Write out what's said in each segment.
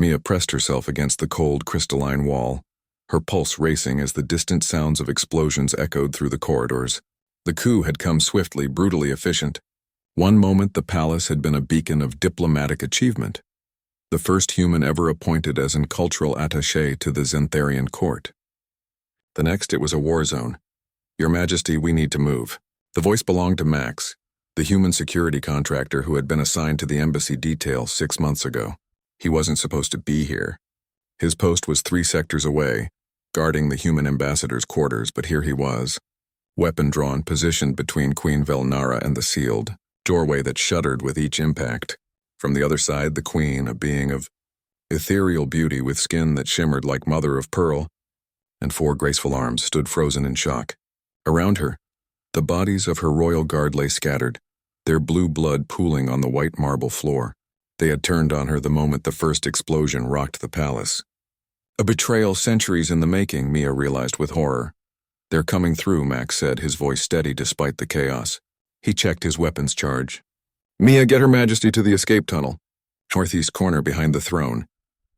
Mia pressed herself against the cold, crystalline wall, her pulse racing as the distant sounds of explosions echoed through the corridors. The coup had come swiftly, brutally efficient. One moment the palace had been a beacon of diplomatic achievement, the first human ever appointed as an cultural attaché to the Xantharian court. The next it was a war zone. "Your Majesty, we need to move." The voice belonged to Max, the human security contractor who had been assigned to the embassy detail 6 months ago. He wasn't supposed to be here. His post was 3 sectors away, guarding the human ambassador's quarters, but here he was, weapon drawn, positioned between Queen Velnara and the sealed doorway that shuddered with each impact. From the other side, the queen, a being of ethereal beauty with skin that shimmered like mother of pearl, and 4 graceful arms, stood frozen in shock. Around her, the bodies of her royal guard lay scattered, their blue blood pooling on the white marble floor. They had turned on her the moment the first explosion rocked the palace. A betrayal centuries in the making, Mia realized with horror. "They're coming through," Max said, his voice steady despite the chaos. He checked his weapons charge. "Mia, get Her Majesty to the escape tunnel. Northeast corner behind the throne."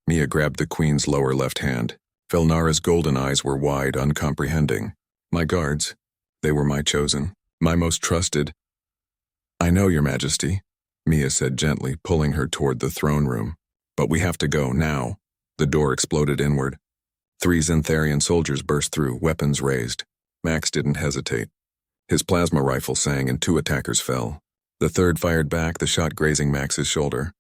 Mia grabbed the queen's lower left hand. Velnara's golden eyes were wide, uncomprehending. "My guards. They were my chosen, my most trusted." "I know, Your Majesty," Mia said gently, pulling her toward the throne room. "But we have to go, now." The door exploded inward. 3 Xantharian soldiers burst through, weapons raised. Max didn't hesitate. His plasma rifle sang and 2 attackers fell. The third fired back, the shot grazing Max's shoulder.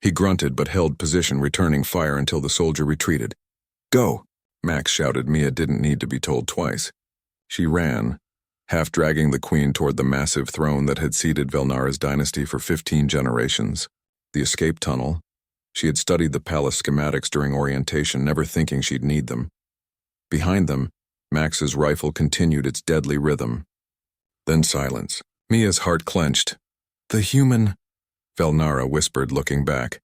He grunted but held position, returning fire until the soldier retreated. "Go!" Max shouted. Mia didn't need to be told twice. She ran, half dragging the queen toward the massive throne that had seated Velnara's dynasty for 15 generations. The escape tunnel. She had studied the palace schematics during orientation, never thinking she'd need them. Behind them, Max's rifle continued its deadly rhythm. Then silence. Mia's heart clenched. "The human," Velnara whispered, looking back.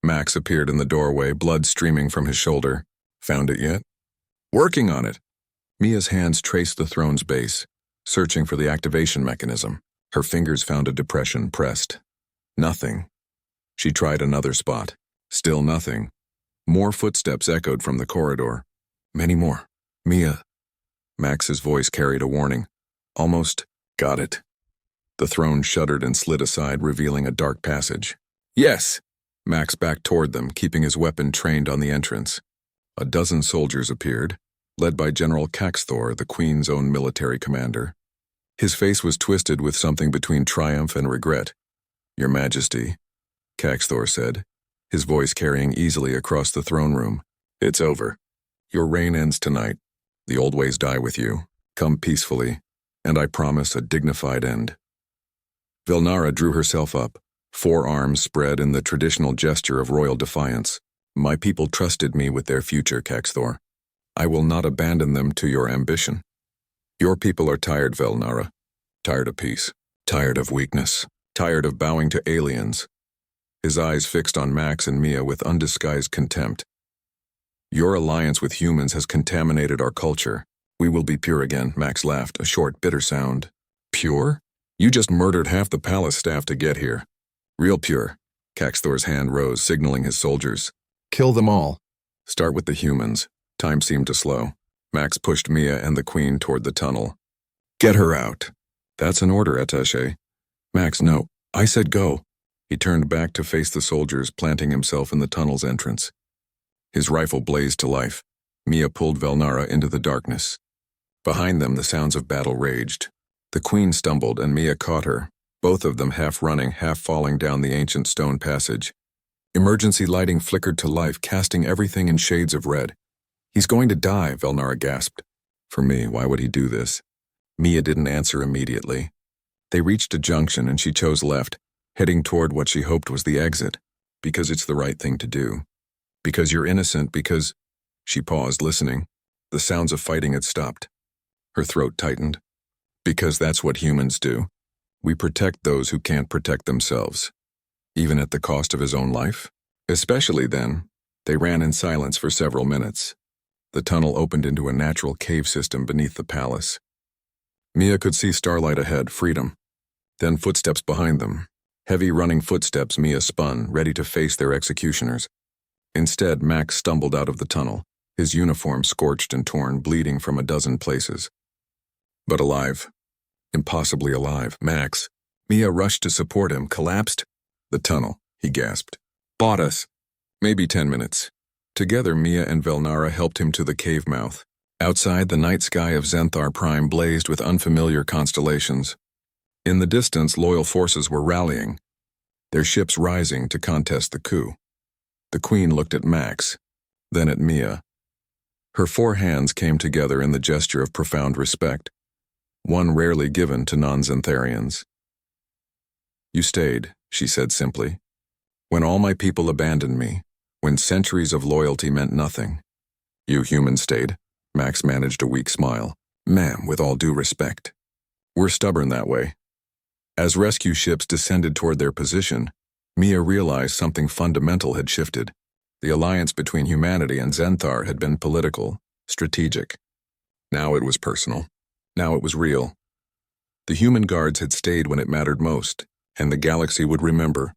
Max appeared in the doorway, blood streaming from his shoulder. "Found it yet?" "Working on it." Mia's hands traced the throne's base, searching for the activation mechanism. Her fingers found a depression, pressed. Nothing. She tried another spot. Still nothing. More footsteps echoed from the corridor. Many more. "Mia." Max's voice carried a warning. "Almost got it." The throne shuddered and slid aside, revealing a dark passage. "Yes!" Max backed toward them, keeping his weapon trained on the entrance. A dozen soldiers appeared, led by General Caxthor, the Queen's own military commander. His face was twisted with something between triumph and regret. "Your Majesty," Caxthor said, his voice carrying easily across the throne room. "It's over. Your reign ends tonight. The old ways die with you. Come peacefully, and I promise a dignified end." Velnara drew herself up, 4 arms spread in the traditional gesture of royal defiance. "My people trusted me with their future, Caxthor. I will not abandon them to your ambition. Your people are tired, Velnara. Tired of peace. Tired of weakness. Tired of bowing to aliens." His eyes fixed on Max and Mia with undisguised contempt. "Your alliance with humans has contaminated our culture. We will be pure again," Max laughed, a short, bitter sound. "Pure? You just murdered half the palace staff to get here." "Real pure." Caxthor's hand rose, signaling his soldiers. "Kill them all. Start with the humans." Time seemed to slow. Max pushed Mia and the queen toward the tunnel. "Get her out." "That's an order, attaché." "Max, no. I said go." He turned back to face the soldiers, planting himself in the tunnel's entrance. His rifle blazed to life. Mia pulled Velnara into the darkness. Behind them, the sounds of battle raged. The queen stumbled, and Mia caught her, both of them half running, half falling down the ancient stone passage. Emergency lighting flickered to life, casting everything in shades of red. "He's going to die," Velnara gasped. "For me, why would he do this?" Mia didn't answer immediately. They reached a junction, and she chose left, heading toward what she hoped was the exit. "Because it's the right thing to do. Because you're innocent, because—" She paused, listening. The sounds of fighting had stopped. Her throat tightened. "Because that's what humans do. We protect those who can't protect themselves. Even at the cost of his own life?" "Especially then." They ran in silence for several minutes. The tunnel opened into a natural cave system beneath the palace. Mia could see starlight ahead, freedom. Then footsteps behind them. Heavy running footsteps. Mia spun, ready to face their executioners. Instead, Max stumbled out of the tunnel, his uniform scorched and torn, bleeding from a dozen places. But alive. Impossibly alive. Max. Mia rushed to support him, collapsed. The tunnel, he gasped. Bought us. Maybe 10 minutes. Together, Mia and Velnara helped him to the cave mouth. Outside, the night sky of Zenthar Prime blazed with unfamiliar constellations. In the distance, loyal forces were rallying, their ships rising to contest the coup. The Queen looked at Max, then at Mia. Her 4 hands came together in the gesture of profound respect, one rarely given to non-Zentharians. You stayed, she said simply. When all my people abandoned me, when centuries of loyalty meant nothing. You humans stayed. Max managed a weak smile. Ma'am, with all due respect. We're stubborn that way. As rescue ships descended toward their position, Mia realized something fundamental had shifted. The alliance between humanity and Zenthar had been political, strategic. Now it was personal. Now it was real. The human guards had stayed when it mattered most, and the galaxy would remember.